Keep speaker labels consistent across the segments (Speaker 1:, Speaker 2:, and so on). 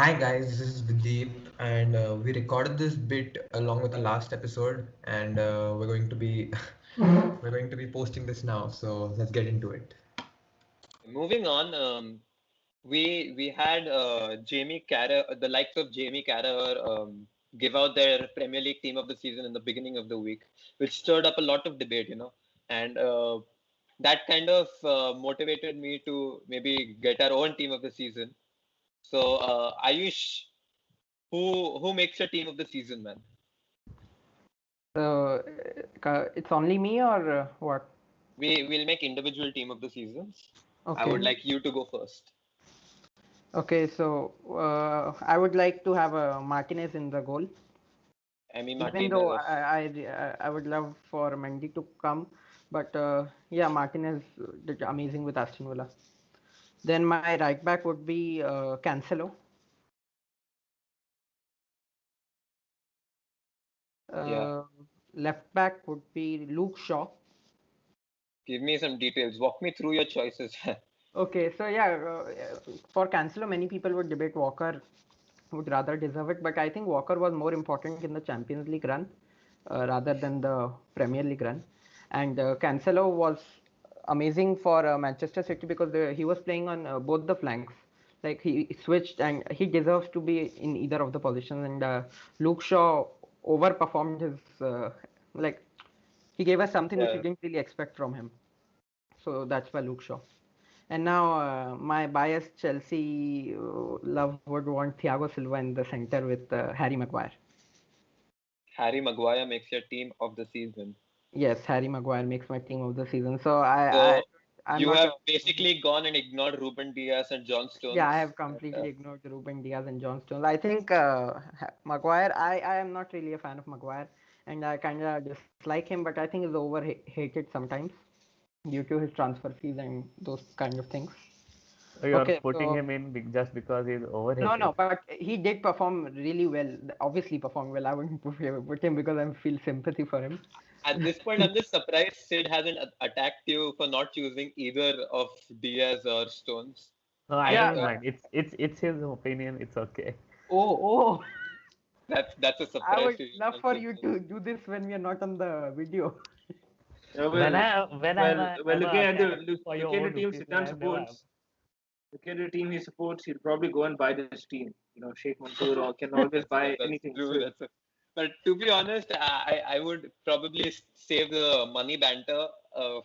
Speaker 1: Hi guys, this is Deep, and we recorded this bit along with the last episode, and we're going to be we're going to be posting this now. So let's get into it.
Speaker 2: Moving on, we had Jamie Carragher, the likes of Jamie Carragher, give out their Premier League team of the season in the beginning of the week, which stirred up a lot of debate, and that kind of motivated me to maybe get our own team of the season. So, Ayush, who makes your team of the season, man?
Speaker 3: So it's only me or what?
Speaker 2: We will make individual team of the seasons. I
Speaker 3: Okay.
Speaker 2: would like you to go first.
Speaker 3: Okay, so I would like to have a Martinez in the goal.
Speaker 2: Emi
Speaker 3: Even though
Speaker 2: Martinez.
Speaker 3: I would love for Mendy to come, but yeah, Martinez did amazing with Aston Villa. Then my right back would be Cancelo.
Speaker 2: Yeah.
Speaker 3: Uh, Left back would be Luke Shaw.
Speaker 2: Give me some details. Walk me through your choices.
Speaker 3: Okay, so yeah, for Cancelo, many people would debate Walker would rather deserve it, but I think Walker was more important in the Champions League run rather than the Premier League run. And Cancelo was amazing for Manchester City because he was playing on both the flanks. Like he switched and he deserves to be in either of the positions. And Luke Shaw overperformed his like he gave us something which we
Speaker 2: Yeah.
Speaker 3: didn't really expect from him. So that's why Luke Shaw. And now my biased Chelsea love would want Thiago Silva in the center with Harry Maguire.
Speaker 2: Harry Maguire makes your team of the season.
Speaker 3: Yes, Harry Maguire makes my team of the season. So I
Speaker 2: So
Speaker 3: I'm
Speaker 2: you
Speaker 3: not
Speaker 2: have
Speaker 3: a
Speaker 2: basically gone and ignored Ruben Diaz and John
Speaker 3: yeah, I
Speaker 2: Stones.
Speaker 3: have
Speaker 2: And,
Speaker 3: completely ignored Ruben Diaz and John Stones. I think Maguire. I am not really a fan of Maguire, and I kind of dislike him. But I think he's overhated sometimes due to his transfer fees and those kind of things.
Speaker 4: You're
Speaker 3: Okay,
Speaker 4: putting
Speaker 3: so
Speaker 4: him in just because he's
Speaker 3: no,
Speaker 4: overrated.
Speaker 3: but he did perform really well. Obviously, performed well. I wouldn't put him because I feel sympathy for him.
Speaker 2: at this point, I'm just surprised Sid hasn't attacked you for not choosing either of Diaz or Stones.
Speaker 4: No, I
Speaker 2: I
Speaker 3: Yeah.
Speaker 4: don't mind. It's his opinion. It's okay.
Speaker 3: Oh.
Speaker 2: that's a
Speaker 3: I
Speaker 2: surprise
Speaker 3: would
Speaker 2: to
Speaker 3: love for you to do this when we are not on the video.
Speaker 5: Yeah,
Speaker 4: When
Speaker 5: well,
Speaker 4: have I ever
Speaker 5: looking at the
Speaker 4: attacked for
Speaker 5: look
Speaker 4: your
Speaker 5: at the
Speaker 4: own
Speaker 5: team
Speaker 4: opinion?
Speaker 5: Sitan
Speaker 4: I never have.
Speaker 5: supports. Look at the team he supports. He'll probably go and buy this team. Sheikh Mansour can always buy
Speaker 2: that's
Speaker 5: anything.
Speaker 2: true.
Speaker 5: So
Speaker 2: But to be honest, I would probably save the money banter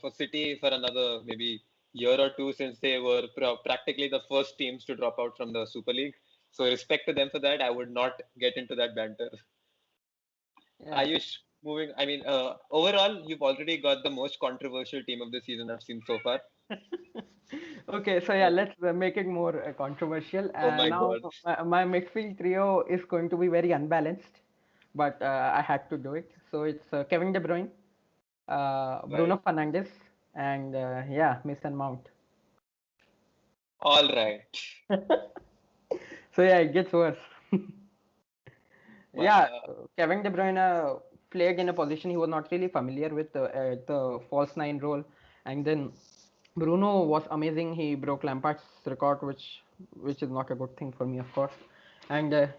Speaker 2: for City for another maybe year or two since they were practically the first teams to drop out from the Super League. So respect to them for that. I would not get into that banter.
Speaker 3: Yeah.
Speaker 2: Ayush, moving. I mean, overall, you've already got the most controversial team of the season I've seen so far.
Speaker 3: Okay, so yeah, let's make it more controversial.
Speaker 2: Oh my
Speaker 3: Now,
Speaker 2: God.
Speaker 3: my midfield trio is going to be very unbalanced, but I had to do it. So it's Kevin De Bruyne, Bruno
Speaker 2: Right.
Speaker 3: Fernandes, and yeah, Mason Mount.
Speaker 2: All right.
Speaker 3: So yeah, it gets worse.
Speaker 2: My,
Speaker 3: Yeah, Kevin De Bruyne played in a position he was not really familiar with, the false nine role, and then Bruno was amazing. He broke Lampard's record, which is not a good thing for me, of course. And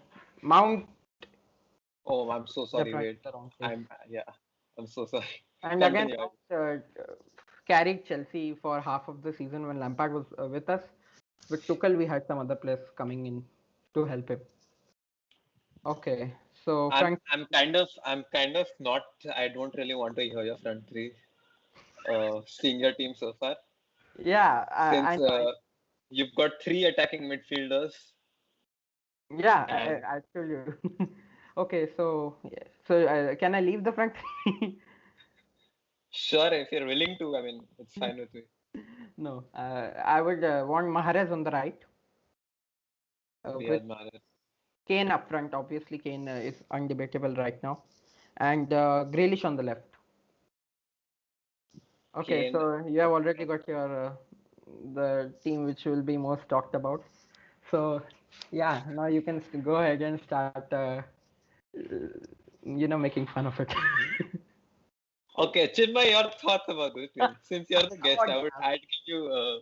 Speaker 3: Mount
Speaker 2: oh, I'm so
Speaker 3: De
Speaker 2: sorry.
Speaker 3: Bruyne
Speaker 2: Wait.
Speaker 3: in the wrong place.
Speaker 2: Yeah. I'm so sorry.
Speaker 3: And again,
Speaker 2: Continue.
Speaker 3: Mount carried Chelsea for half of the season when Lampard was with us. With Tuchel, we had some other players coming in to help him. Okay, so front.
Speaker 2: I'm kind of not. I don't really want to hear your front three. Seeing your team so far,
Speaker 3: Yeah, I
Speaker 2: since
Speaker 3: know.
Speaker 2: you've got three attacking midfielders,
Speaker 3: Yeah,
Speaker 2: and
Speaker 3: I told you. Okay, so yeah. So can I leave the front three?
Speaker 2: sure, if you're willing to, I mean, it's fine with me.
Speaker 3: No, I would want Mahrez on the right, with
Speaker 2: Riyad Mahrez.
Speaker 3: Kane up front. Obviously, Kane is undebatable right now, and Grealish on the left. Okay,
Speaker 2: Kane
Speaker 3: so you have
Speaker 2: up
Speaker 3: already
Speaker 2: front.
Speaker 3: got your the team which will be most talked about. So yeah, now you can go ahead and start, making fun of it.
Speaker 2: Okay, Chinmay, your thoughts about this team. Since you're the
Speaker 3: Come
Speaker 2: guest,
Speaker 3: on.
Speaker 2: I'd give you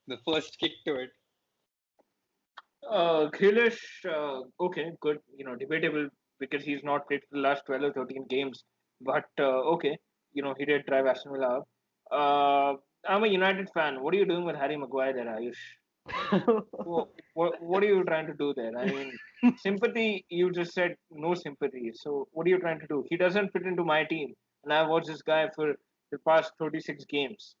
Speaker 2: the first kick to it.
Speaker 5: Grealish, okay, good. Debatable because he's not played for the last 12 or 13 games. But okay, he did drive Aston Villa up. I'm a United fan. What are you doing with Harry Maguire there, Ayush? What are you trying to do there? I mean, sympathy, you just said no sympathy. So what are you trying to do? He doesn't fit into my team. And I've watched this guy for the past 36 games.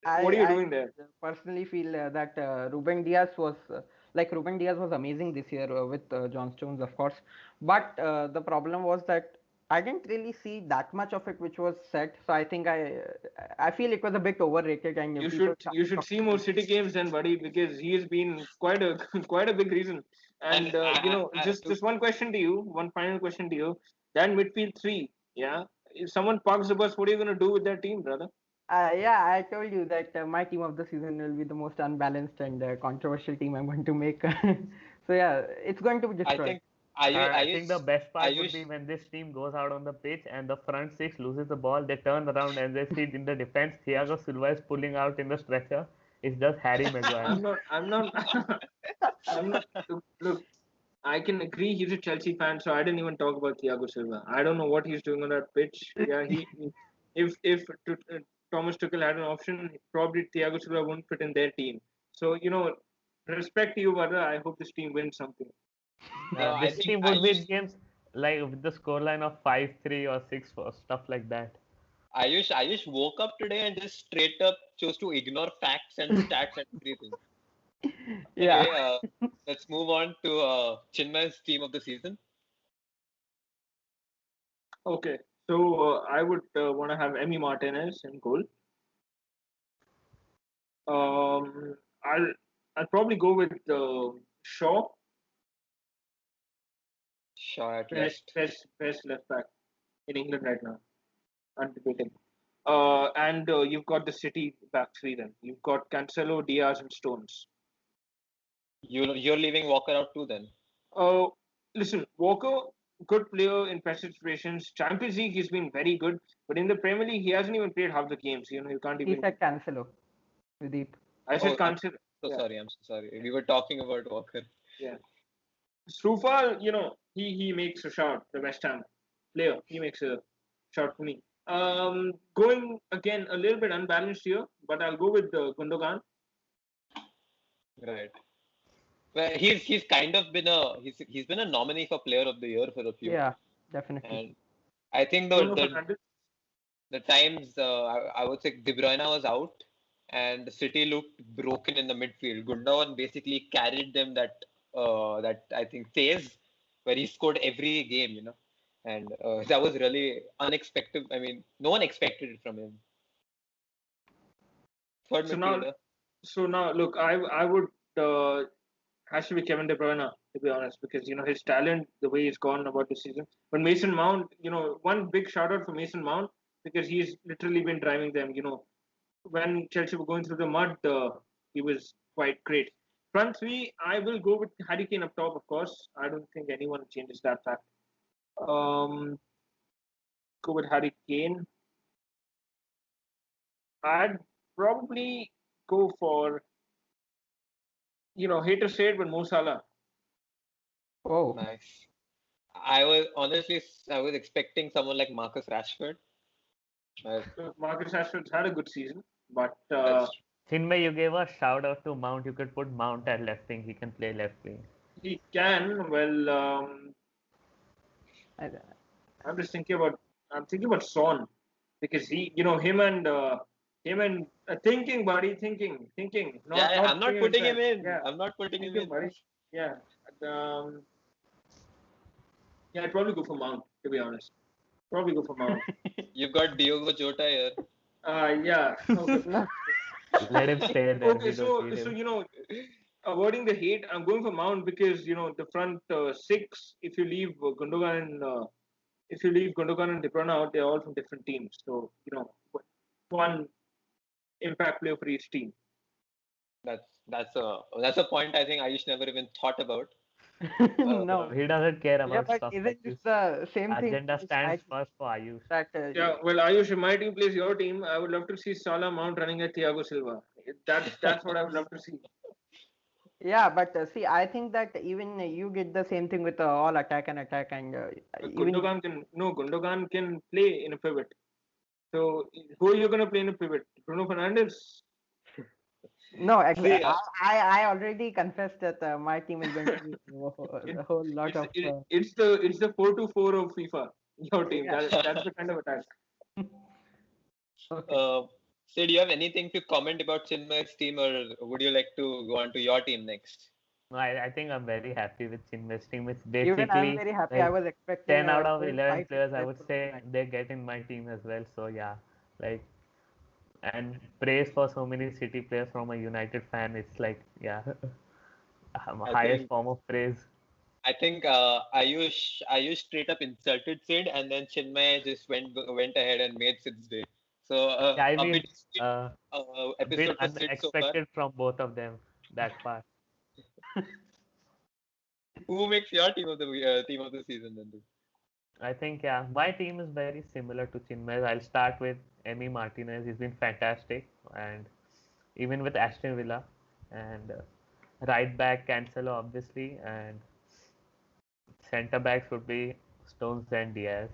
Speaker 5: What are you
Speaker 3: I
Speaker 5: doing there?
Speaker 3: personally feel that Ruben Diaz was amazing this year with John Stones, of course. But the problem was that I didn't really see that much of it which was said. So I think I feel it was a bit overrated and
Speaker 5: You
Speaker 3: people
Speaker 5: should you
Speaker 3: started
Speaker 5: should see more
Speaker 3: talking.
Speaker 5: City games then, buddy, because he has been quite a quite a big reason.
Speaker 2: And
Speaker 5: And just
Speaker 2: to,
Speaker 5: just one question to you, one final question to you. That midfield three, yeah. If someone parks the bus, what are you gonna do with that team, brother?
Speaker 3: Yeah, I told you that my team of the season will be the most unbalanced and controversial team I'm going to make. So yeah, it's going to be
Speaker 2: I
Speaker 3: destroyed.
Speaker 2: think Ayush,
Speaker 4: I think the best part would
Speaker 2: Ayush,
Speaker 4: be when this team goes out on the pitch and the front six loses the ball, they turn around and they see in the defense Thiago Silva is pulling out in the stretcher. It's just Harry Maguire.
Speaker 5: I'm not I'm not look, I can agree he's a Chelsea fan, so I didn't even talk about Thiago Silva. I don't know what he's doing on that pitch. Yeah, if Thomas Tuchel had an option, probably Thiago Silva wouldn't fit in their team. So respect to you, brother. I hope this team wins something.
Speaker 2: no, I
Speaker 4: This
Speaker 2: think
Speaker 4: team would
Speaker 2: Ayush,
Speaker 4: win games like with the scoreline of 5-3 or 6-4, stuff like that.
Speaker 2: Ayush woke up today and just straight up chose to ignore facts and stats and everything.
Speaker 3: Yeah.
Speaker 2: Anyway, let's move on to Chinmay's team of the season.
Speaker 5: Okay, so I would want to have Emmy Martinez in goal. Um, I'll I'll probably go with Shaw,
Speaker 2: Shaw at
Speaker 5: best
Speaker 2: left.
Speaker 5: best best left back in England right now, undebated. And you've got the City back three. Then you've got Cancelo, Diaz, and Stones.
Speaker 2: You're leaving Walker out too then.
Speaker 5: Uh, Listen, Walker, good player in pressure situations. Champions League, he's been very good, but in the Premier League, he hasn't even played half the games. You can't
Speaker 3: He
Speaker 5: even.
Speaker 3: said Cancelo, Deep.
Speaker 5: I
Speaker 2: Oh,
Speaker 5: said Cancelo.
Speaker 2: so
Speaker 5: Yeah,
Speaker 2: sorry. I'm so sorry. We were talking about Walker.
Speaker 5: yeah. Strufa, he makes a shot. The West Ham player, he makes a shot for me. Going again a little bit unbalanced here, but I'll go with Gundogan.
Speaker 2: Right. Well, he's kind of been he's been a nominee for Player of the Year for a few,
Speaker 3: Yeah, definitely.
Speaker 2: and I think
Speaker 5: Bruno Fernandes.
Speaker 2: the times I would say De Bruyne was out and the City looked broken in the midfield. Gundogan basically carried them that I think phase where he scored every game, and that was really unexpected. I mean, no one expected it from him. Third
Speaker 5: So now,
Speaker 2: midfielder.
Speaker 5: look, I would has to be Kevin De Bruyne, to be honest, because his talent, the way he's gone about the season. But Mason Mount, one big shout out for Mason Mount because he's literally been driving them. When Chelsea were going through the mud, he was quite great. Front three, I will go with Harry Kane up top, of course. I don't think anyone changes that fact. Um, go with Harry Kane. I'd probably go for, hate to say it, but Mo Salah.
Speaker 3: Oh,
Speaker 2: Nice. I was expecting someone like Marcus Rashford. But
Speaker 5: Marcus Rashford's had a good season, but
Speaker 2: that's
Speaker 4: Chinmay, you gave a shout out to Mount. You could put Mount at left wing. He can play left wing.
Speaker 5: he can. Well,
Speaker 3: I,
Speaker 5: I'm just thinking about. I'm thinking about Son because him and thinking, buddy, thinking.
Speaker 2: yeah,
Speaker 5: Not
Speaker 2: I'm not
Speaker 5: putting
Speaker 2: putting him
Speaker 5: inside.
Speaker 2: in.
Speaker 5: Yeah,
Speaker 2: I'm not putting him
Speaker 5: thinking,
Speaker 2: in.
Speaker 5: buddy. Yeah. Um, yeah, I'd probably go for Mount, to be honest. Probably go for Mount.
Speaker 2: You've got Diogo Jota here.
Speaker 5: Yeah. Okay.
Speaker 3: no,
Speaker 4: Let him stay there.
Speaker 5: Okay.
Speaker 4: We don't need
Speaker 5: So
Speaker 4: him.
Speaker 5: avoiding the hate, I'm going for Mount because the front six. If you leave Gundogan and De Bruyne out, they're all from different teams. So one impact player for each team.
Speaker 2: That's a point I think Ayush never even thought about.
Speaker 3: no.
Speaker 4: He doesn't care
Speaker 3: Yeah,
Speaker 4: about
Speaker 3: but
Speaker 4: stuff
Speaker 3: isn't
Speaker 4: like
Speaker 3: this
Speaker 4: this.
Speaker 3: the same thing?
Speaker 4: Agenda
Speaker 3: with
Speaker 4: stands
Speaker 3: my team
Speaker 4: first for Ayush.
Speaker 3: that
Speaker 5: Yeah, well, Ayush, if my team plays your team, I would love to see Salah Mount running at Thiago Silva. That's what I would love to see.
Speaker 3: Yeah, but see, I think that even you get the same thing with all attack and attack, and even
Speaker 5: Gundogan can play in a pivot. So who are you going to play in a pivot? Bruno Fernandes?
Speaker 3: no,
Speaker 2: See,
Speaker 3: I already confessed that my team is going to be
Speaker 5: It,
Speaker 3: a whole lot of
Speaker 5: it's the 4-2-4 of FIFA. Your team.
Speaker 3: yeah.
Speaker 5: That's the kind of attack.
Speaker 3: Okay.
Speaker 2: Sid, do you have anything to comment about Chinmay's team, or would you like to go on to your team next?
Speaker 4: No, I think I'm very happy with Chinmay's team. It's
Speaker 3: Even I'm
Speaker 4: basically
Speaker 3: very happy. I
Speaker 4: like
Speaker 3: was expecting
Speaker 4: 10 out
Speaker 3: a
Speaker 4: of
Speaker 3: whole
Speaker 4: 11
Speaker 3: fight with
Speaker 4: players, I
Speaker 3: Red
Speaker 4: would
Speaker 3: Bull
Speaker 4: say
Speaker 3: tonight.
Speaker 4: they get in my team as well. So yeah, like, and praise for so many City players from a United fan. It's like, yeah,
Speaker 2: I
Speaker 4: highest
Speaker 2: think
Speaker 4: form of praise.
Speaker 2: Ayush straight up insulted Sid, and then Chinmay just went ahead and made Sid's day. So
Speaker 4: Yeah, I
Speaker 2: a
Speaker 4: mean,
Speaker 2: bit
Speaker 4: a bit
Speaker 2: episode for Sid so far.
Speaker 4: unexpected from both of them, that part.
Speaker 2: Who makes your team of the season then? Dude?
Speaker 4: I think, yeah, my team is very similar to Chinmay's. I'll start with Emi Martinez. He's been fantastic, and even with Aston Villa, and right back Cancelo obviously, and centre backs would be Stones and Diaz.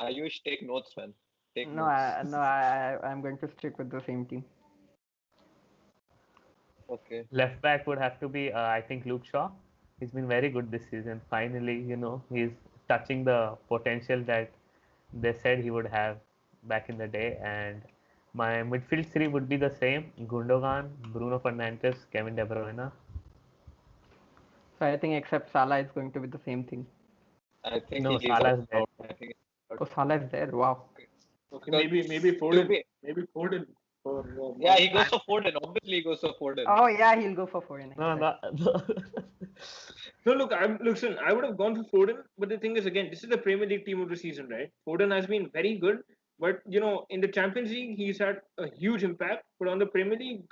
Speaker 2: Ayush, take notes, man. Take
Speaker 3: No,
Speaker 2: notes.
Speaker 3: I'm going to stick with the same team.
Speaker 2: Okay.
Speaker 4: Left back would have to be I think Luke Shaw. He's been very good this season. Finally, he's touching the potential that they said he would have back in the day. And my midfield three would be the same: Gundogan, Bruno Fernandes, Kevin De Bruyne.
Speaker 3: So I think except Salah is going to be the same thing.
Speaker 2: I think
Speaker 4: No,
Speaker 2: he's
Speaker 4: Salah's dead.
Speaker 2: out. I think
Speaker 3: Oh, Salah is there. Wow.
Speaker 5: Okay,
Speaker 2: Because
Speaker 5: maybe
Speaker 2: to
Speaker 5: Foden.
Speaker 2: be-
Speaker 5: Maybe Foden for
Speaker 2: yeah, he goes for Foden. Obviously, he goes for Foden.
Speaker 3: Oh yeah, he'll go for foreign.
Speaker 4: No, no.
Speaker 5: No, look, listen. I would have gone for Foden, but the thing is, again, this is the Premier League team of the season, right? Foden has been very good, but in the Champions League, he's had a huge impact. But on the Premier League,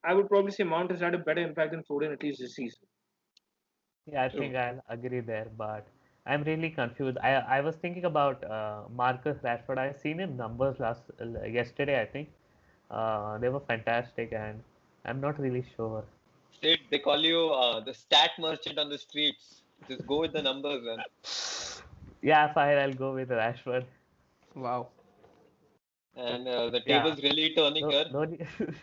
Speaker 5: I would probably say Mount has had a better impact than Foden at least this season.
Speaker 4: Yeah, I
Speaker 2: True.
Speaker 4: think I'll agree there, but I'm really confused. I was thinking about Marcus Rashford. I seen him numbers yesterday, I think. They were fantastic, and I'm not really sure.
Speaker 2: Sid, they call you the stat merchant on the streets. Just go with the numbers, man.
Speaker 4: Yeah, fine, I'll go with Rashford.
Speaker 3: Wow.
Speaker 2: And the
Speaker 4: Yeah.
Speaker 2: table's really turning
Speaker 4: No,
Speaker 2: here.
Speaker 4: no,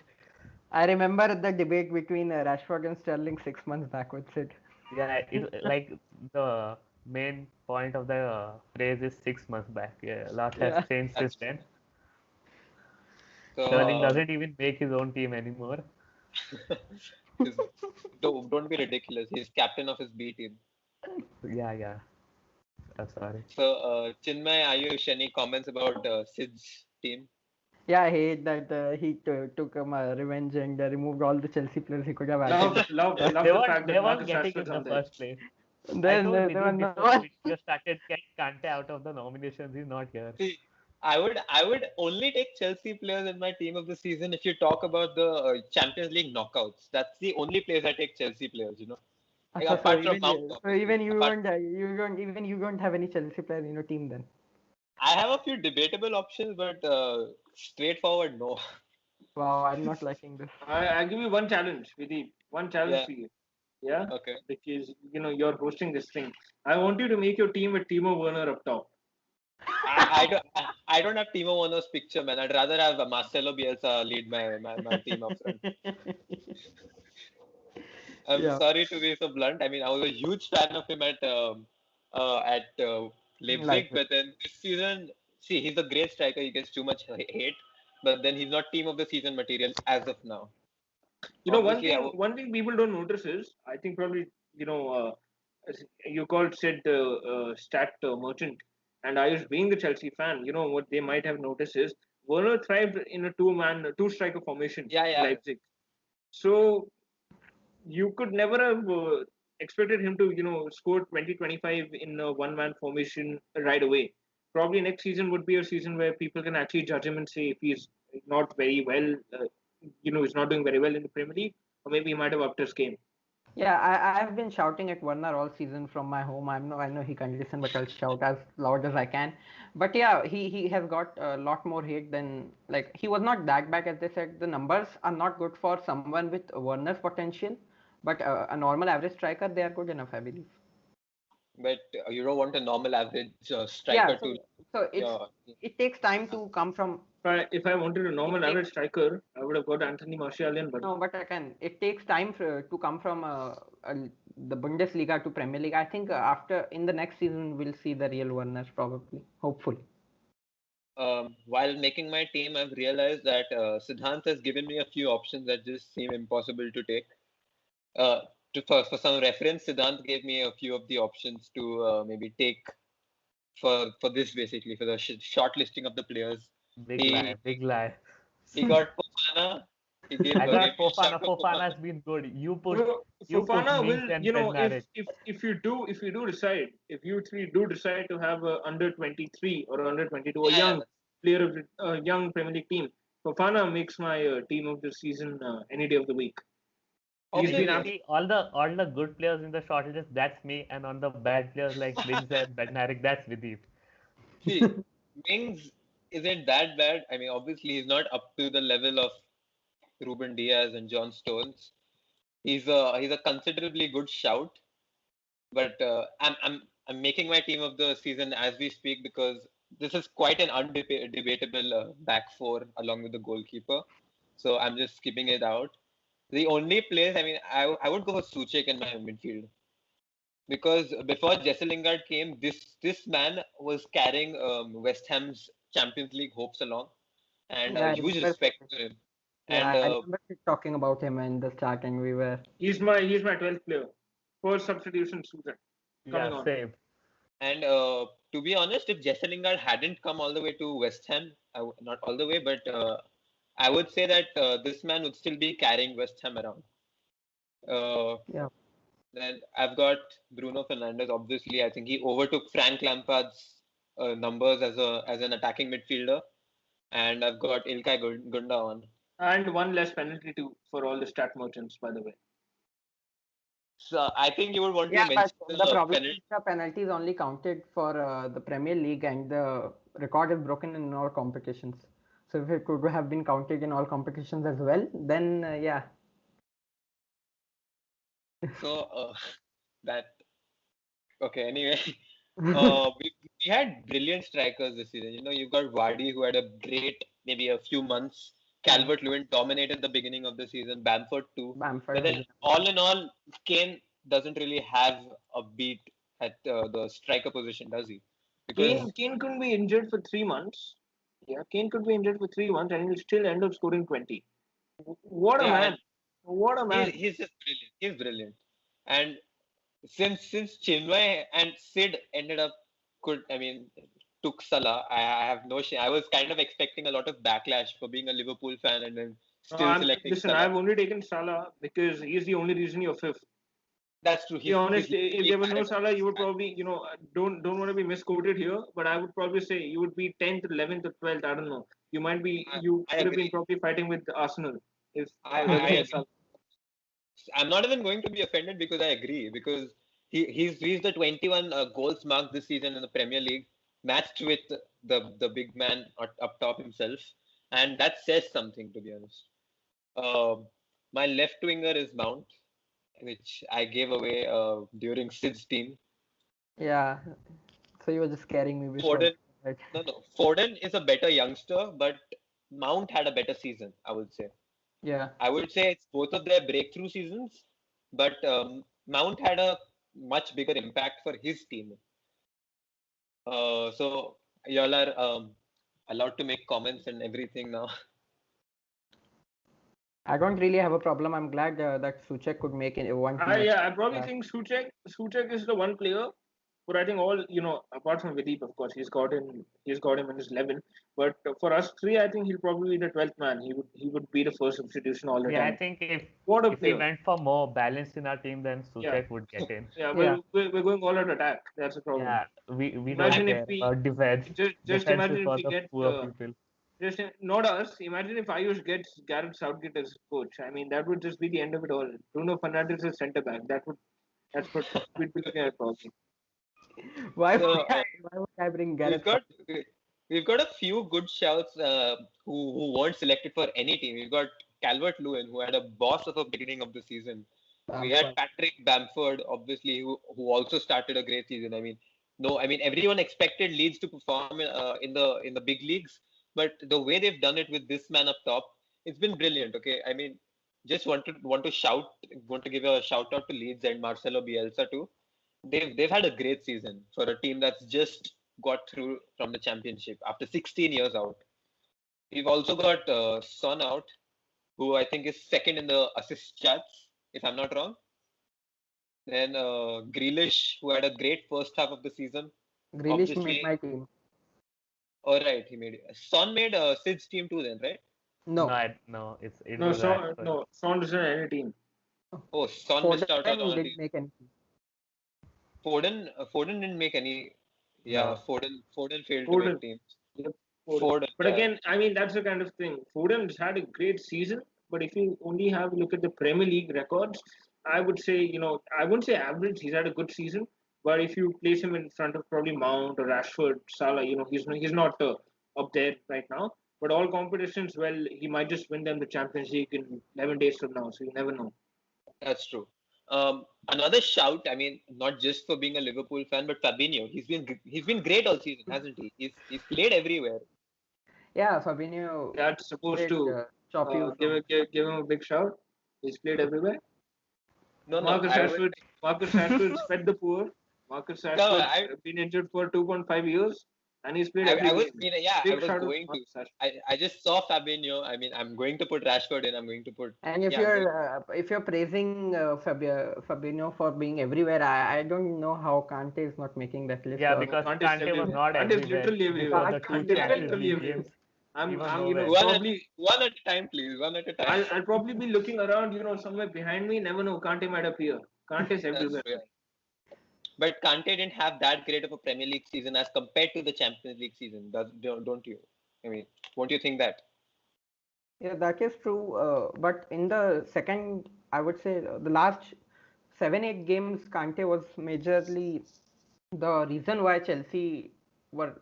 Speaker 3: I remember the debate between Rashford and Sterling 6 months back with Sid.
Speaker 4: yeah, like the main point of the phrase is 6 months back. Yeah, a lot has
Speaker 3: Yeah.
Speaker 4: changed since then.
Speaker 2: So
Speaker 4: Sterling doesn't even make his own team anymore.
Speaker 2: he's- don't be ridiculous. He's captain of his B team.
Speaker 4: Yeah, yeah. Sorry.
Speaker 2: So Chinmay, Ayush, any comments about Sid's team?
Speaker 3: Yeah, I hate that he took revenge and removed all the Chelsea players he could have added.
Speaker 5: Love
Speaker 4: They
Speaker 5: the
Speaker 4: weren't
Speaker 5: fact
Speaker 4: they
Speaker 5: that
Speaker 4: weren't
Speaker 5: Marcus
Speaker 4: getting
Speaker 5: Rashford's
Speaker 4: in the
Speaker 5: on there.
Speaker 4: first place. I
Speaker 3: Then
Speaker 4: told
Speaker 3: there was
Speaker 4: Vidit
Speaker 3: no
Speaker 4: before the
Speaker 3: one.
Speaker 4: video started, get Kante out of the nominations. He's not here.
Speaker 2: See, I would only take Chelsea players in my team of the season if you talk about the Champions League knockouts. That's the only place I take Chelsea players. Like,
Speaker 3: So
Speaker 2: apart from
Speaker 3: even
Speaker 2: Mount,
Speaker 3: so
Speaker 2: obviously.
Speaker 3: even
Speaker 2: Apart,
Speaker 3: you don't have any Chelsea players in your team then.
Speaker 2: I have a few debatable options, but straightforward, no.
Speaker 3: Wow, I'm not liking this.
Speaker 5: I'll give you one challenge, Vidit. One challenge
Speaker 2: Yeah.
Speaker 5: for you. Yeah?
Speaker 2: Okay.
Speaker 5: Because, you're hosting this thing. I want you to make your team with Timo Werner up top.
Speaker 2: I don't have Timo Werner's picture, man. I'd rather have Marcelo Bielsa lead my team up front. I'm
Speaker 3: Yeah.
Speaker 2: sorry to be so blunt. I mean, I was a huge fan of him at Leipzig,
Speaker 3: Leipzig.
Speaker 2: but then this season, see, he's a great striker. He gets too much hate, but then he's not team of the season material as of now. Obviously,
Speaker 5: One thing people don't notice is, I think probably, as you called said the stat merchant, and I was being the Chelsea fan. What they might have noticed is Werner thrived in a two striker formation
Speaker 2: Yeah,
Speaker 5: in
Speaker 2: yeah.
Speaker 5: Leipzig. So you could never have expected him to, score 20-25 in a one-man formation right away. Probably next season would be a season where people can actually judge him and say if he's not very well, he's not doing very well in the Premier League, or maybe he might have upped his game.
Speaker 3: Yeah, I've been shouting at Werner all season from my home. I know he can't listen, but I'll shout as loud as I can. But yeah, he has got a lot more hate than, like, he was not that bad as they said. The numbers are not good for someone with Werner's potential, but a normal average striker, they are good enough, I believe.
Speaker 2: But you don't want a normal average striker
Speaker 3: Yeah,
Speaker 2: to.
Speaker 3: so
Speaker 2: Uh,
Speaker 3: it takes time to come from.
Speaker 5: If I wanted a
Speaker 3: It
Speaker 5: normal
Speaker 3: takes
Speaker 5: average striker, I would have got Anthony Martial in, but
Speaker 3: No, but again, it takes time to come from the Bundesliga to Premier League. I think after in the next season we'll see the real Werner probably, hopefully.
Speaker 2: while making my team, I've realized that Siddhant has given me a few options that just seem impossible to take. Uh, for some reference, Siddhant gave me a few of the options to maybe take for this basically for the short listing of the players.
Speaker 4: Big lie,
Speaker 2: He
Speaker 4: big lie.
Speaker 2: he got Fofana.
Speaker 4: I
Speaker 2: Gave me
Speaker 4: got
Speaker 2: a shout
Speaker 4: Fofana.
Speaker 2: of Fofana.
Speaker 4: Fofana's been good.
Speaker 5: Well,
Speaker 4: You put
Speaker 5: Fofana
Speaker 4: Mings
Speaker 5: will,
Speaker 4: and Bednarik.
Speaker 5: if you do decide, if you three do decide to have a under 23 or under 22, a
Speaker 2: Yeah,
Speaker 5: young player of a young Premier League team, Fofana makes my team of the season any day of the week. He's been
Speaker 2: obviously.
Speaker 4: See all the good players in the shortages, that's me, and on the bad players like Mings and Bednarik, that's Videep.
Speaker 2: See, Mings isn't that bad. I mean, obviously he's not up to the level of Ruben Diaz and John Stones. He's a considerably good shout, but I'm making my team of the season as we speak because this is quite an undebatable back four along with the goalkeeper. So I'm just skipping it out. The only place, I mean, I would go for Suchek in my midfield because before Jesse Lingard came, this man was carrying West Ham's Champions League hopes along, and
Speaker 3: Yeah, I
Speaker 2: huge
Speaker 3: remember.
Speaker 2: respect for him.
Speaker 3: Yeah,
Speaker 2: And
Speaker 3: I remember talking about him in the start, and we were.
Speaker 5: he's my 12th player. First substitution Susan coming
Speaker 4: Yeah,
Speaker 5: on.
Speaker 4: same.
Speaker 2: And to be honest, if Jesse Lingard hadn't come all the way to West Ham, not all the way, but I would say that this man would still be carrying West Ham around.
Speaker 3: Yeah.
Speaker 2: Then I've got Bruno Fernandes. Obviously, I think he overtook Frank Lampard's numbers as an attacking midfielder. And I've got Ilkay Gunda on.
Speaker 5: And one less penalty too for all the stat merchants, by the way.
Speaker 2: So I think you would want to
Speaker 3: Yeah, but
Speaker 2: mention
Speaker 3: the problem
Speaker 2: penalty.
Speaker 3: is the penalties only counted for the Premier League, and the record is broken in all competitions. So if it could have been counted in all competitions as well, then yeah.
Speaker 2: So that okay. Anyway, we had brilliant strikers this season. You know, you've got Vardy who had a great maybe a few months. Calvert-Lewin dominated the beginning of the season. Bamford too.
Speaker 3: Bamford
Speaker 2: But then all in all, Kane doesn't really have a beat at the striker position, does he? Because
Speaker 5: Kane could be injured for 3 months. Yeah, Kane could be injured for 3 months and he'll still end up scoring 20. What a
Speaker 2: yeah,
Speaker 5: man!
Speaker 2: and
Speaker 5: What a man!
Speaker 2: he's just brilliant. He's brilliant. And since Chinmay and Sid ended up took Salah, I have no shame. I was kind of expecting a lot of backlash for being a Liverpool fan and then still selecting
Speaker 5: Listen,
Speaker 2: Salah.
Speaker 5: I've only taken Salah because he's the only reason you're fifth.
Speaker 2: That's true.
Speaker 5: To be honest, if there was no Salah, you would probably, don't want to be misquoted here, but I would probably say you would be 10th, 11th, or 12th. I don't know. You
Speaker 2: I
Speaker 5: could have been
Speaker 2: agree.
Speaker 5: probably fighting with Arsenal if
Speaker 2: I
Speaker 5: there was no
Speaker 2: agree.
Speaker 5: Salah.
Speaker 2: I'm not even going to be offended because I agree because he's reached the 21 goals mark this season in the Premier League, matched with the big man up top himself, and that says something to be honest. My left winger is Mount, which I gave away during Sid's team.
Speaker 3: Yeah. So you were just scaring me before.
Speaker 2: Foden,
Speaker 3: Right?
Speaker 2: no. Foden is a better youngster, but Mount had a better season, I would say.
Speaker 3: Yeah.
Speaker 2: I would say it's both of their breakthrough seasons, but Mount had a much bigger impact for his team. So y'all are allowed to make comments and everything now.
Speaker 3: I don't really have a problem. I'm glad that Suchek could make it one team.
Speaker 5: I probably think Suchek is the one player, but I think all apart from Vidip, of course, he's got him in his 11. But for us three, I think he'll probably be the 12th man. He would be the first substitution all the
Speaker 4: Yeah, I
Speaker 5: time.
Speaker 4: think
Speaker 5: What a
Speaker 4: if we
Speaker 5: player!
Speaker 4: went for more balance in our team, then
Speaker 5: Yeah,
Speaker 4: Suchek would get in.
Speaker 5: yeah.
Speaker 3: Yeah.
Speaker 5: We're going all out attack. That's the problem.
Speaker 4: Yeah, we don't
Speaker 5: Imagine if
Speaker 4: care
Speaker 5: we
Speaker 4: about defense.
Speaker 5: just
Speaker 4: Defense is
Speaker 5: imagine if
Speaker 4: for
Speaker 5: we
Speaker 4: the
Speaker 5: get
Speaker 4: poor people.
Speaker 5: Just not us. Imagine if Ayush gets Gareth Southgate as coach. I mean, that would just be the end of it all. Bruno Fernandes is centre back. That's what we'd be looking at probably.
Speaker 3: Why
Speaker 2: So,
Speaker 3: would I bring
Speaker 2: we've
Speaker 3: Gareth?
Speaker 2: got we've got a few good shouts who weren't selected for any team. We've got Calvert-Lewin, who had a boss of a beginning of the season. We had Patrick Bamford, obviously, who also started a great season. I mean, no, I mean everyone expected Leeds to perform in the big leagues, but the way they've done it with this man up top, it's been brilliant. Okay, I mean, just want to give a shout out to Leeds and Marcelo Bielsa too. They've had a great season for a team that's just got through from the championship after 16 years out. We've also got Son out, who I think is second in the assist charts, if I'm not wrong. Then Grealish, who had a great first half of the season.
Speaker 3: Grealish made my team.
Speaker 2: All right, he made it. Son made Sid's team too, then, right?
Speaker 3: No.
Speaker 4: No, it
Speaker 5: No,
Speaker 4: was Rashford.
Speaker 5: Son doesn't have any team.
Speaker 2: Oh, Son missed out on all
Speaker 3: didn't
Speaker 2: team.
Speaker 3: make any.
Speaker 2: Foden didn't make any. Yeah,
Speaker 4: No.
Speaker 2: Foden failed to make teams.
Speaker 5: Yep,
Speaker 2: Foden,
Speaker 5: But
Speaker 2: yeah.
Speaker 5: again, I mean, that's the kind of thing. Foden's had a great season, but if you only have a look at the Premier League records, I would say, I wouldn't say average. He's had a good season, but if you place him in front of probably Mount or Rashford, Salah, he's not up there right now. But all competitions, well, he might just win them the Champions League in 11 days from now, so you never know.
Speaker 2: That's true. Another shout. I mean, not just for being a Liverpool fan, but Fabinho. He's been great all season, hasn't he? He's played everywhere.
Speaker 3: Yeah, Fabinho.
Speaker 5: That's supposed to
Speaker 3: chop you.
Speaker 5: give him a big shout. He's played everywhere.
Speaker 2: No,
Speaker 5: Marcus Rashford fed the poor. Marcus Rashford been injured for 2.5 years, and he's played every game.
Speaker 2: I just saw Fabinho. I mean, I'm going to put Rashford in. I'm going to put.
Speaker 3: And if you're praising Fabinho for being everywhere, I don't know how Kante is not making that list.
Speaker 4: Yeah, because Kante was not everywhere.
Speaker 5: Literally everywhere. I'm
Speaker 2: probably one at a time, please. One at a time.
Speaker 5: I'll probably be looking around, somewhere behind me. Never know. Kante might appear. Kante's everywhere.
Speaker 2: But Kante didn't have that great of a Premier League season as compared to the Champions League season, don't you? I mean, won't you think that?
Speaker 3: Yeah, that is true. But in the second, I would say the last 7-8 games, Kante was majorly the reason why Chelsea were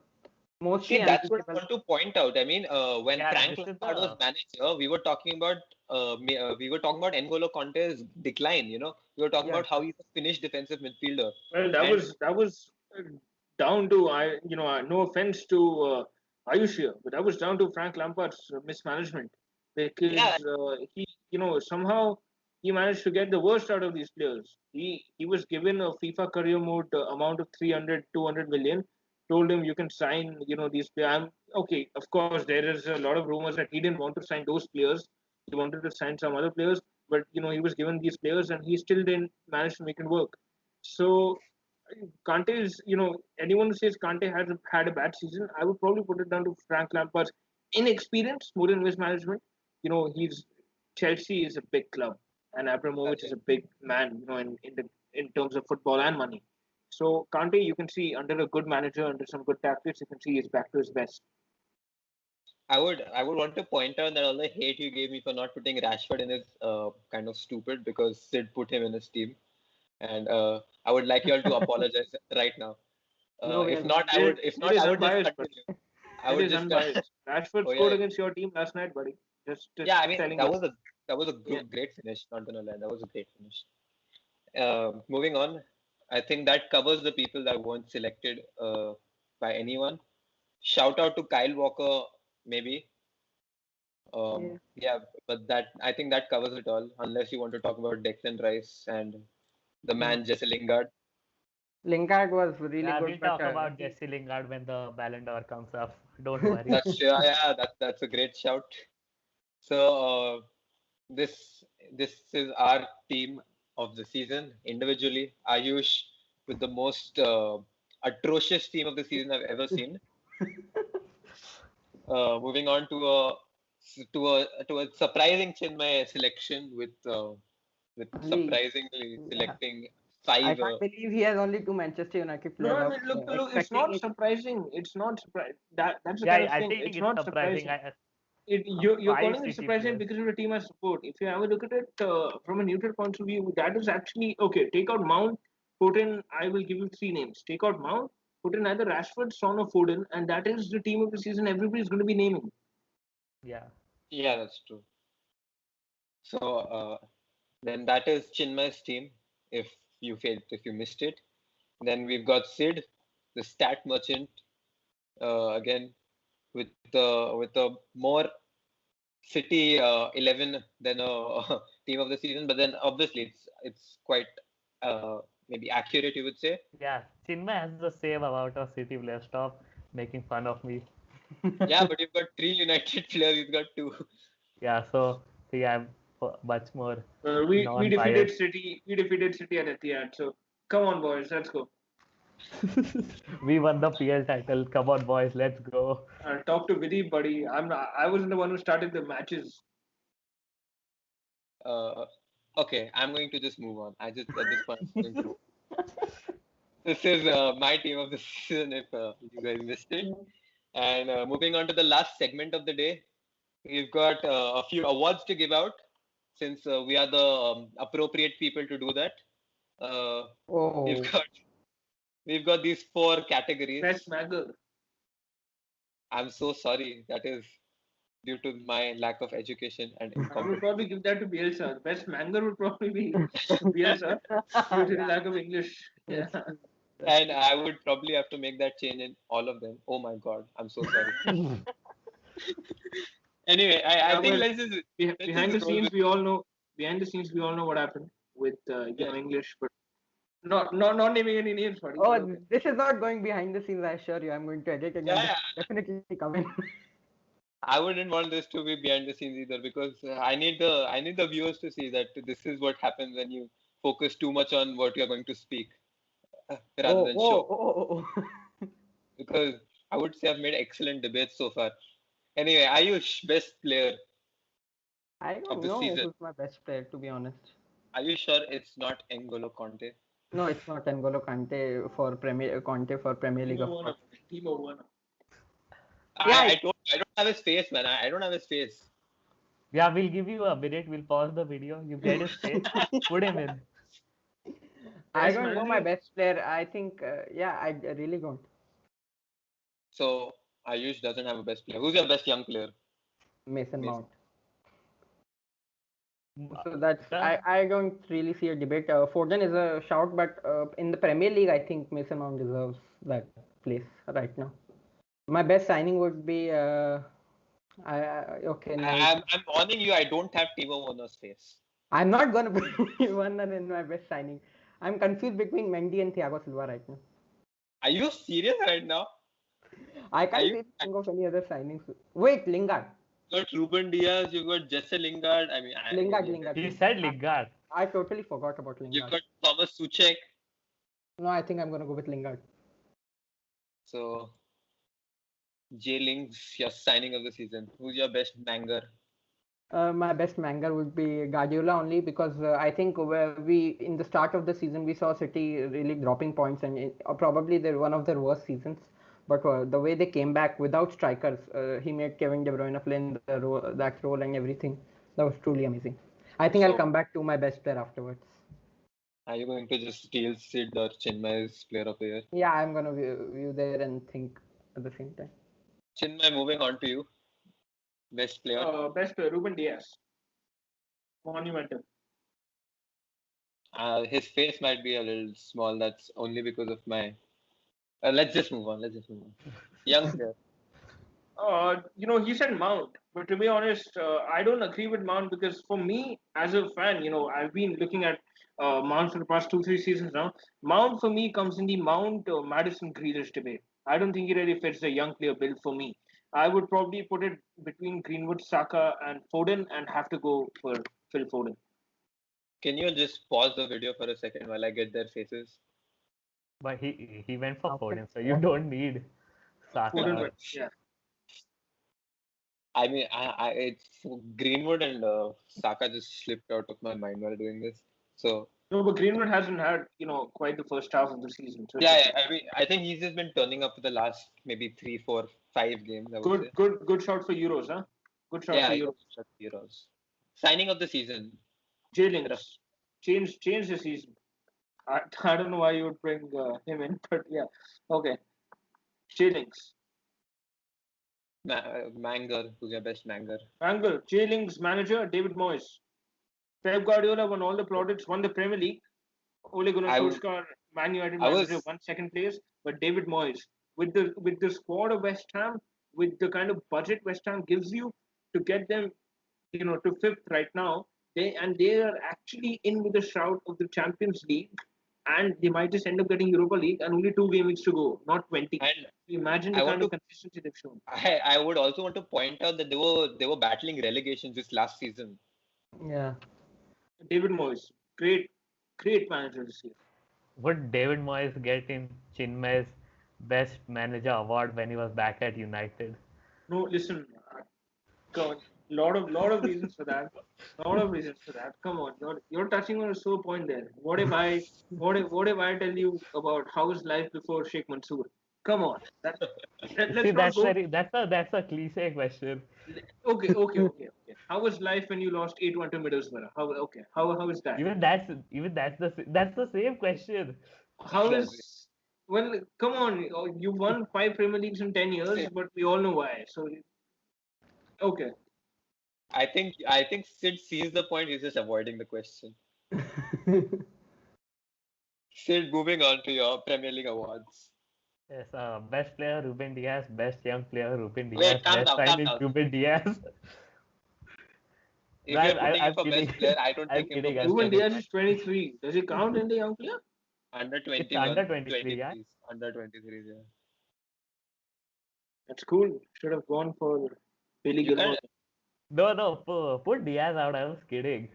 Speaker 3: mostly.
Speaker 2: See, that's what I want to point out. I mean, when Frank Lampard was manager, we were talking about N'Golo Conte's decline. We were talking about how he's a finished defensive midfielder.
Speaker 5: Well, that was down to no offense to Ayush here, but that was down to Frank Lampard's mismanagement because he somehow he managed to get the worst out of these players. He was given a FIFA career mode amount of 200 million. Told him you can sign, these players. Okay, of course, there is a lot of rumors that he didn't want to sign those players. He wanted to sign some other players, but he was given these players and he still didn't manage to make it work. So Kante is, anyone who says Kante has had a bad season, I would probably put it down to Frank Lampard's inexperience more than mismanagement. Chelsea is a big club and Abramovich is a big man, in terms of football and money. So Kante, you can see under a good manager, under some good tactics, you can see he's back to his best.
Speaker 2: I would want to point out that all the hate you gave me for not putting Rashford in is kind of stupid because Sid put him in his team, and I would like you all to apologize right now. If not, I would just continue. I would just
Speaker 5: unbiased. Rashford scored against your team last night, buddy. Just
Speaker 2: I mean that was a great finish. Not gonna lie, that was a great finish. Moving on. I think that covers the people that weren't selected by anyone. Shout out to Kyle Walker, maybe. But I think that covers it all. Unless you want to talk about Declan Rice and the man Jesse Lingard.
Speaker 3: Lingard was really good.
Speaker 4: We'll talk about Jesse Lingard when the Ballon d'Or comes up. Don't worry.
Speaker 2: That's a great shout. So this is our team of the season individually. Ayush with the most atrocious team of the season I've ever seen. Moving on to a surprising Chinmay selection with surprisingly selecting
Speaker 3: I
Speaker 2: 5.
Speaker 3: can't believe he has only 2 Manchester United
Speaker 5: No,
Speaker 3: players.
Speaker 5: I
Speaker 3: I
Speaker 5: mean,
Speaker 3: was
Speaker 5: look, it's
Speaker 3: expecting
Speaker 5: not
Speaker 3: it.
Speaker 5: surprising. It's not surprising. That's the
Speaker 4: Yeah,
Speaker 5: kind of
Speaker 4: I
Speaker 5: thing.
Speaker 4: think
Speaker 5: It's
Speaker 4: it's
Speaker 5: not
Speaker 4: surprising.
Speaker 5: surprising.
Speaker 4: Of
Speaker 5: You're
Speaker 4: five
Speaker 5: calling it
Speaker 4: City
Speaker 5: surprising
Speaker 4: players.
Speaker 5: because of the team I support. If you have a look at it from a neutral point of view, that is actually okay. Take out Mount, put in. I will give you three names. Take out Mount, put in either Rashford, Son, or Foden, and that is the team of the season. Everybody's going to be naming.
Speaker 4: Yeah.
Speaker 2: Yeah, that's true. So then that is Chinmay's team. If you missed it, then we've got Sid, the stat merchant, again with a more City 11 than a team of the season. But then obviously it's quite maybe accurate, you would say.
Speaker 4: Yeah. Chinmay has the same amount of City players. Stop making fun of me.
Speaker 2: Yeah, but you've got 3 United players. You've got 2.
Speaker 4: Yeah. So see, I'm much more
Speaker 5: We defeated
Speaker 4: non-biased.
Speaker 5: City. We defeated City at Etihad. So come on, boys, let's go.
Speaker 4: We won the PL title. Come on, boys, let's go.
Speaker 5: Talk to Vidhi, buddy. I wasn't the one who started the matches.
Speaker 2: Okay, I'm going to just move on. I just at this point I'm going to. This is my team of the season. If you guys missed it, and moving on to the last segment of the day, we've got a few awards to give out since we are the appropriate people to do that. Uh, we've
Speaker 3: Oh,
Speaker 2: got we've got these 4 categories.
Speaker 5: Best Magger.
Speaker 2: I'm so sorry. That is due to my lack of education and
Speaker 5: I would
Speaker 2: incompetence.
Speaker 5: probably give that to Bielsa. Best Manger would probably be Bielsa due to the lack of English. Yeah.
Speaker 2: And I would probably have to make that change in all of them. Oh my God, I'm so sorry. Anyway, I think
Speaker 5: Well,
Speaker 2: let's just
Speaker 5: behind the
Speaker 2: roll
Speaker 5: scenes,
Speaker 2: with.
Speaker 5: we all know. Behind the scenes, we all know what happened with English, but not naming any names, buddy.
Speaker 3: oh,
Speaker 5: But okay.
Speaker 3: this is not going behind the scenes. I assure you. I'm going to edit and
Speaker 2: Yeah,
Speaker 3: this will definitely come in.
Speaker 2: I wouldn't want this to be behind the scenes either because I need the viewers to see that this is what happens when you focus too much on what you're going to speak rather
Speaker 3: Oh,
Speaker 2: than
Speaker 3: oh,
Speaker 2: show.
Speaker 3: oh, oh.
Speaker 2: Because I would say I've made excellent debates so far. Anyway, Ayush, best player
Speaker 3: I
Speaker 2: of
Speaker 3: don't
Speaker 2: the
Speaker 3: know
Speaker 2: season.
Speaker 3: who's my best player, to be honest.
Speaker 2: Are you sure it's not N'Golo Conte?
Speaker 3: No, it's not N'Golo Conte for Premier League,
Speaker 5: Timo
Speaker 3: of
Speaker 5: Werner.
Speaker 3: course.
Speaker 5: Timo Werner.
Speaker 3: Yeah,
Speaker 2: I don't have his face, man. I don't have his face.
Speaker 4: Yeah, we'll give you a minute. We'll pause the video. You get his face. Put him in.
Speaker 3: I
Speaker 5: Best
Speaker 3: don't know my
Speaker 5: Manger.
Speaker 3: best player. I think, yeah, I really don't.
Speaker 2: So Ayush doesn't have a best player. Who's your best young player?
Speaker 3: Mason
Speaker 2: Mason.
Speaker 3: Mount. So that's
Speaker 4: Yeah.
Speaker 3: I don't really see a debate. Foden is a shout, but in the Premier League, I think Mason Mount deserves that place right now. My best signing would be okay. Now
Speaker 2: I'm warning you. I don't have Timo Werner's face.
Speaker 3: I'm not gonna put Werner in my best signing. I'm confused between Mendy and Thiago Silva right now.
Speaker 2: Are you serious right now?
Speaker 3: I
Speaker 2: Are
Speaker 3: can't
Speaker 2: you?
Speaker 3: really think of any other signings. Wait, Lingard.
Speaker 2: You got Ruben Diaz. You got Jesse Lingard. I mean,
Speaker 3: Lingard.
Speaker 4: He said Lingard.
Speaker 3: I totally forgot about
Speaker 2: You've
Speaker 3: Lingard.
Speaker 2: got Thomas Suchek.
Speaker 3: No, I think I'm gonna go with Lingard.
Speaker 2: So J Ling's your signing of the season. Who's your best banger?
Speaker 3: My best manga would be Guardiola only because I think we in the start of the season we saw City really dropping points and probably they're one of their worst seasons. But the way they came back without strikers, he made Kevin De Bruyne play in that role and everything. That was truly amazing. I think I'll
Speaker 2: So
Speaker 3: come back to my best player afterwards.
Speaker 2: are you going to just steal Sid or Chinmay's player of the year?
Speaker 3: Yeah, I'm gonna view there and think at the same time.
Speaker 2: Chinmay, moving on to you. Best player.
Speaker 5: Best player, Ruben Diaz. Monumental.
Speaker 2: His face might be a little small. That's only because of my. Let's just move on. Young player.
Speaker 5: He said Mount, but to be honest, I don't agree with Mount because for me, as a fan, I've been looking at Mount for the past 2-3 seasons now. Mount for me comes in the Mount Madison Grealish debate. I don't think he really fits the young player build for me. I would probably put it between Greenwood, Saka, and Foden, and have to go for Phil Foden.
Speaker 2: Can you just pause the video for a second while I get their faces?
Speaker 4: But he went for Foden, so you don't need Saka.
Speaker 5: Foden, yeah.
Speaker 2: I mean, it's Greenwood and Saka just slipped out of my mind while doing this. So
Speaker 5: No, but Greenwood hasn't had, quite the first half of the season. So
Speaker 2: Yeah, I mean, I think he's just been turning up for the last maybe 3, 4, 5 games, I would
Speaker 5: good,
Speaker 2: say.
Speaker 5: good shot for Euros, huh? Good shot
Speaker 2: Yeah,
Speaker 5: for
Speaker 2: he
Speaker 5: Euros.
Speaker 2: got shot Euros. Signing of the season.
Speaker 5: Jay Links change the season. I don't know why you would bring him in, but yeah, okay. Jay Links.
Speaker 2: Manger, who's your best Manger?
Speaker 5: Angle. Jay Links manager David Moyes. Pep Guardiola won all the plaudits, won the Premier League. Ole Gunnar
Speaker 2: I would-
Speaker 5: Solskjaer, Man United
Speaker 2: I
Speaker 5: manager,
Speaker 2: was-
Speaker 5: won second place. But David Moyes, with the squad of West Ham, with the kind of budget West Ham gives you to get them, to fifth right now, they are actually in with a shout of the Champions League, and they might just end up getting Europa League, and only 2 games to go, not 20.
Speaker 2: And
Speaker 5: Imagine the
Speaker 2: I
Speaker 5: kind
Speaker 2: want
Speaker 5: of
Speaker 2: to
Speaker 5: consistency they've shown.
Speaker 2: I would also want to point out that they were battling relegation this last season.
Speaker 3: Yeah.
Speaker 5: David Moyes, great manager this year.
Speaker 4: Would David Moyes get in Chinmay's Best Manager award when he was back at United?
Speaker 5: No, listen, come on. Lot of reasons for that. Lot of reasons for that. Come on, you're touching on a sore point there. What if I tell you about how was life before Sheikh Mansour? Come on, let's
Speaker 4: See,
Speaker 5: not go.
Speaker 4: that's a cliche question.
Speaker 5: Okay. How was life when you lost 8-1 to Middlesbrough? How is that?
Speaker 4: That's the same question.
Speaker 5: How is well? Come on, you won 5 Premier Leagues in 10 years, but we all know why. So okay.
Speaker 2: I think Sid sees the point. He's just avoiding the question. Sid, moving on to your Premier League awards.
Speaker 4: Yes, best player Ruben Diaz, best young player Ruben Diaz,
Speaker 2: Wait, calm
Speaker 4: best
Speaker 2: down, calm
Speaker 4: signing
Speaker 2: down.
Speaker 4: Ruben Diaz.
Speaker 2: If
Speaker 4: No,
Speaker 2: you're putting
Speaker 4: I'm
Speaker 2: him for
Speaker 4: kidding.
Speaker 2: best player, I don't
Speaker 4: I'm
Speaker 2: take him for
Speaker 4: kidding,
Speaker 2: best
Speaker 4: I'm
Speaker 5: Ruben
Speaker 4: kidding.
Speaker 5: Diaz is 23. Does he count in the young player?
Speaker 2: Under
Speaker 4: It's
Speaker 2: 21,
Speaker 4: under 23, yeah.
Speaker 2: 23s, under 23s, yeah.
Speaker 5: That's cool. Should have gone for Billy
Speaker 2: You
Speaker 5: Gilmore.
Speaker 2: can't.
Speaker 4: No, put Diaz out. I was kidding.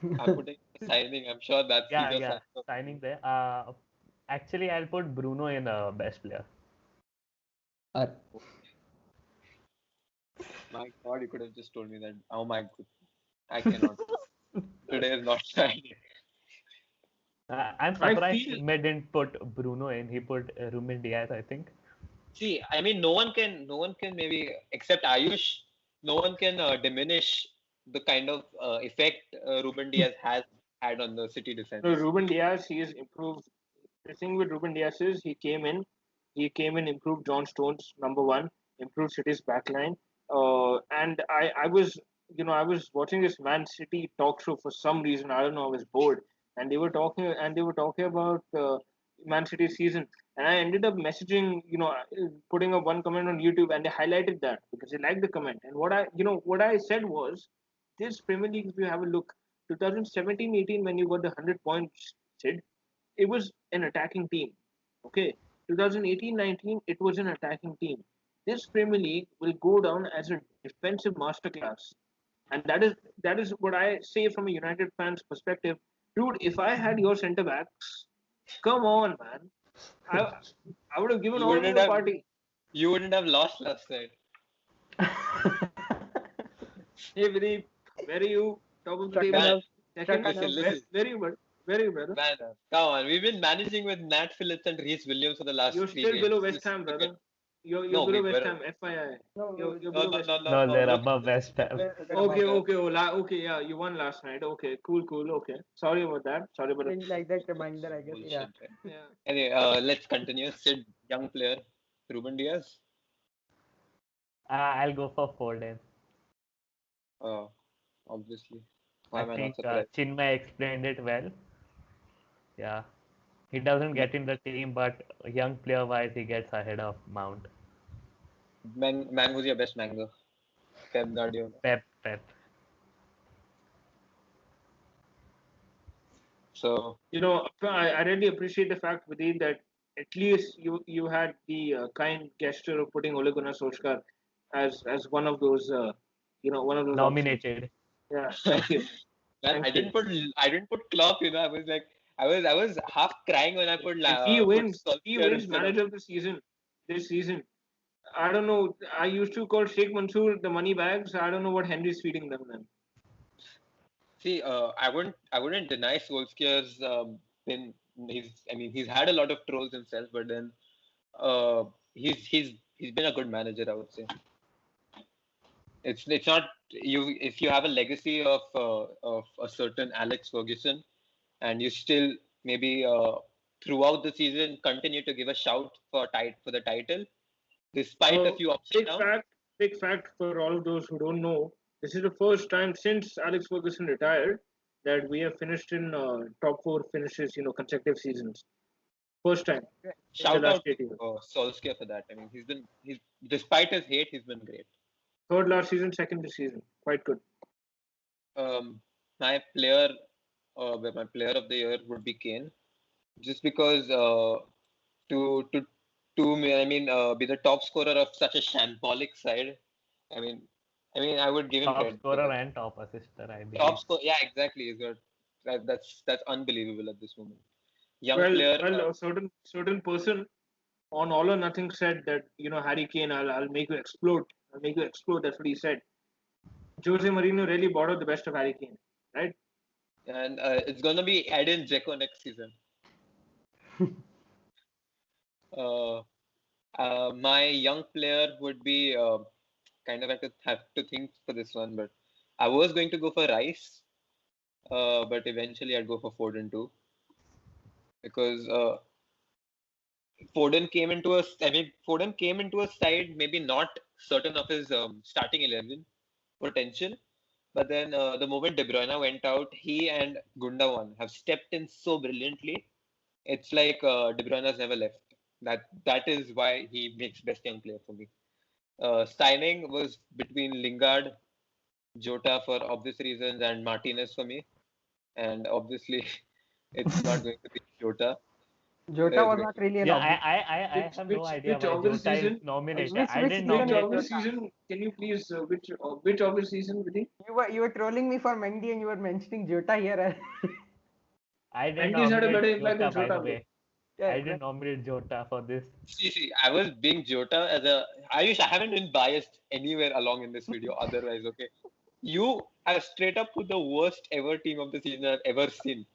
Speaker 2: I'm putting signing. I'm sure that's
Speaker 4: Yeah,
Speaker 2: he's a
Speaker 4: yeah,
Speaker 2: signing of
Speaker 4: signing there. Actually, I'll put Bruno in best player.
Speaker 2: My God, you could have just told me that. Oh my God, I cannot. Today is not Friday.
Speaker 4: I'm
Speaker 5: I
Speaker 4: surprised
Speaker 5: feel-
Speaker 4: Chime didn't put Bruno in. He put Ruben Diaz, I think.
Speaker 2: See, I mean, no one can maybe except Ayush. No one can diminish the kind of effect Ruben Diaz has had on the City defense.
Speaker 5: No, Ruben Diaz, he has improved. The thing with Ruben Diaz is he came in, improved John Stones, number one, improved City's backline. And I was, I was watching this Man City talk show for some reason. I don't know, I was bored, and they were talking about Man City's season, and I ended up messaging, putting up one comment on YouTube, and they highlighted that because they liked the comment. And what I said was, this Premier League, if you have a look, 2017-18 when you got the 100 points, Sid, it was an attacking team. Okay, 2018-19 it was an attacking team. This Premier League will go down as a defensive masterclass, and that is what I say from a United fan's perspective. Dude, if I had your centre backs, come on, man, I I would have given
Speaker 2: You
Speaker 5: all of you
Speaker 2: wouldn't
Speaker 5: a
Speaker 2: have
Speaker 5: party.
Speaker 2: you wouldn't have lost last night.
Speaker 5: Hey, where are you? Top of the table.
Speaker 2: Man,
Speaker 5: Second,
Speaker 2: listen.
Speaker 5: very brother.
Speaker 2: Man, come on. We've been managing with Nat Phillips and Reece Williams for the last
Speaker 5: You're
Speaker 2: 3
Speaker 5: still
Speaker 2: games.
Speaker 5: below West
Speaker 2: Listen,
Speaker 5: Ham,
Speaker 2: look
Speaker 5: brother.
Speaker 2: at-
Speaker 5: You're
Speaker 2: No,
Speaker 5: below
Speaker 2: we
Speaker 5: West
Speaker 2: were-
Speaker 5: Ham, FYI.
Speaker 3: No,
Speaker 5: You're
Speaker 2: No,
Speaker 5: below
Speaker 2: no,
Speaker 5: West
Speaker 2: no,
Speaker 5: Ham.
Speaker 2: no,
Speaker 4: No,
Speaker 2: no.
Speaker 4: they're
Speaker 2: Look,
Speaker 4: above West Ham.
Speaker 5: Okay, yeah, you won last night. Okay, cool, okay. Sorry about that. Sorry about that.
Speaker 3: Didn't like that reminder, I guess. Yeah.
Speaker 2: bullshit.
Speaker 5: Yeah.
Speaker 2: Anyway, let's continue. Sid, young player, Ruben Diaz.
Speaker 4: I'll go for Foden.
Speaker 2: Obviously. Why
Speaker 4: I
Speaker 2: am I not
Speaker 4: think
Speaker 2: surprised?
Speaker 4: Chinmay explained it well. Yeah. He doesn't get in the team, but young player wise, he gets ahead of Mount.
Speaker 2: Man, who's your best mango? Pep Guardiola.
Speaker 4: Pep.
Speaker 2: So,
Speaker 5: I really appreciate the fact, Vidit, that at least you had the kind gesture of putting Ole Gunnar Solskjaer as one of those one of those options.
Speaker 4: Nominated.
Speaker 5: Yeah, thank you.
Speaker 2: man,
Speaker 5: Thank
Speaker 2: I
Speaker 5: you.
Speaker 2: didn't put Klopp. I was like, I was half crying when I put.
Speaker 5: And he
Speaker 2: put
Speaker 5: wins. He
Speaker 2: Solskjaer
Speaker 5: wins
Speaker 2: instead of-
Speaker 5: manager of the season this season. I don't know. I used to call Sheikh Mansour the money bags. I don't know what Henry's feeding them then.
Speaker 2: See, I wouldn't deny Solskjaer's he's had a lot of trolls himself, but then he's been a good manager, I would say. It's not you if you have a legacy of a certain Alex Ferguson, and you still maybe throughout the season continue to give a shout for the title, despite a few ups and downs.
Speaker 5: Big fact for all of those who don't know. This is the first time since Alex Ferguson retired that we have finished in top four finishes, consecutive seasons. First time.
Speaker 2: Shout out to Solskjaer for that. I mean, he's despite his hate, he's been great.
Speaker 5: Third last season, second this season. Quite good.
Speaker 2: My player of the year would be Kane, just because to be the top scorer of such a shambolic side. I mean, I would give him
Speaker 4: top
Speaker 2: credit.
Speaker 4: Scorer and top assister, I believe.
Speaker 2: Top scorer, yeah, exactly. That's unbelievable at this moment. Player.
Speaker 5: Well, a certain person on All or Nothing said that Harry Kane, I'll make you explode. I'll make you explode. That's what he said. Jose Mourinho really brought out the best of Harry Kane, right?
Speaker 2: And it's gonna be Edin Dzeko next season. My young player would be kind of have to think for this one, but I was going to go for Rice, but eventually I'd go for Foden too, because Foden came into a side maybe not certain of his starting 11 potential, but then the moment De Bruyne went out, he and Gundogan have stepped in so brilliantly. It's like De Bruyne has never left. That is why he makes best young player for me. Signing was between Lingard, Jota for obvious reasons, and Martinez for me. And obviously, it's not going to be Jota.
Speaker 3: Jota was not really an obvious.
Speaker 4: I have no idea why Jota is nominated. I didn't
Speaker 5: Which
Speaker 4: nominate
Speaker 5: obvious season? Can you please which obvious season, Vidhi?
Speaker 3: You were trolling me for Mendy and you were mentioning Jota here.
Speaker 4: I didn't
Speaker 5: Mendy's had a better
Speaker 4: nominate
Speaker 5: impact
Speaker 4: Jota,
Speaker 5: than
Speaker 4: by the
Speaker 5: Jota.
Speaker 4: way. I didn't nominate Jota for this.
Speaker 2: See, I was being Jota as a. I haven't been biased anywhere along in this video. Otherwise, okay. You have straight up put the worst ever team of the season I've ever seen.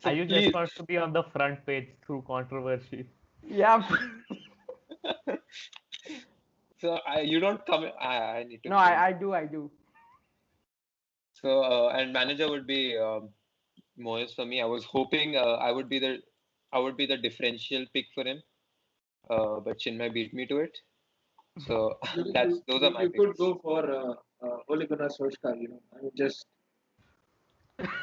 Speaker 4: So you just want to be on the front page through controversy.
Speaker 3: Yeah.
Speaker 2: So you don't come. I need to.
Speaker 3: No, I do.
Speaker 2: So and manager would be Moyes for me. I was hoping I would be the differential pick for him, but Chinmay beat me to it. So those are my
Speaker 5: you
Speaker 2: picks.
Speaker 5: could go for Ole Gunnar Solskjaer. I mean, just.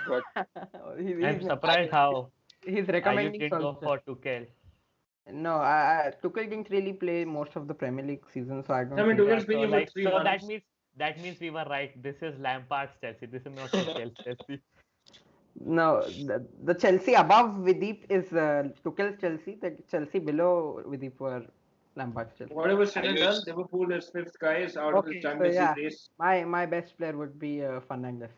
Speaker 2: What?
Speaker 4: I'm surprised how
Speaker 3: he's
Speaker 4: you
Speaker 3: recommending
Speaker 4: didn't go
Speaker 3: Solskjaer.
Speaker 4: for Tuchel.
Speaker 3: No, Tuchel didn't really play most of the Premier League season, so I don't.
Speaker 5: I mean,
Speaker 3: think
Speaker 5: Tuchel's been here for 3 months.
Speaker 4: that means we were right. This is Lampard's Chelsea. This is not Tuchel's Chelsea.
Speaker 3: No, the Chelsea above Videep is Tuchel's Chelsea. The Chelsea below Videep were Lampard's Chelsea.
Speaker 5: Whatever said and done, Liverpool is fifth guys out of the Champions League race.
Speaker 3: My best player would be Fernandes.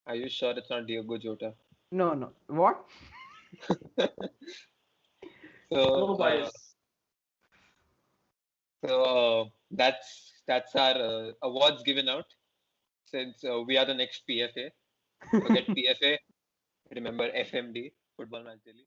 Speaker 2: Are you sure it's not Diogo Jota?
Speaker 3: No. What?
Speaker 2: So, that's our awards given out. Since we are the next PFA. Forget PFA. Remember FMD, Football Match Daily.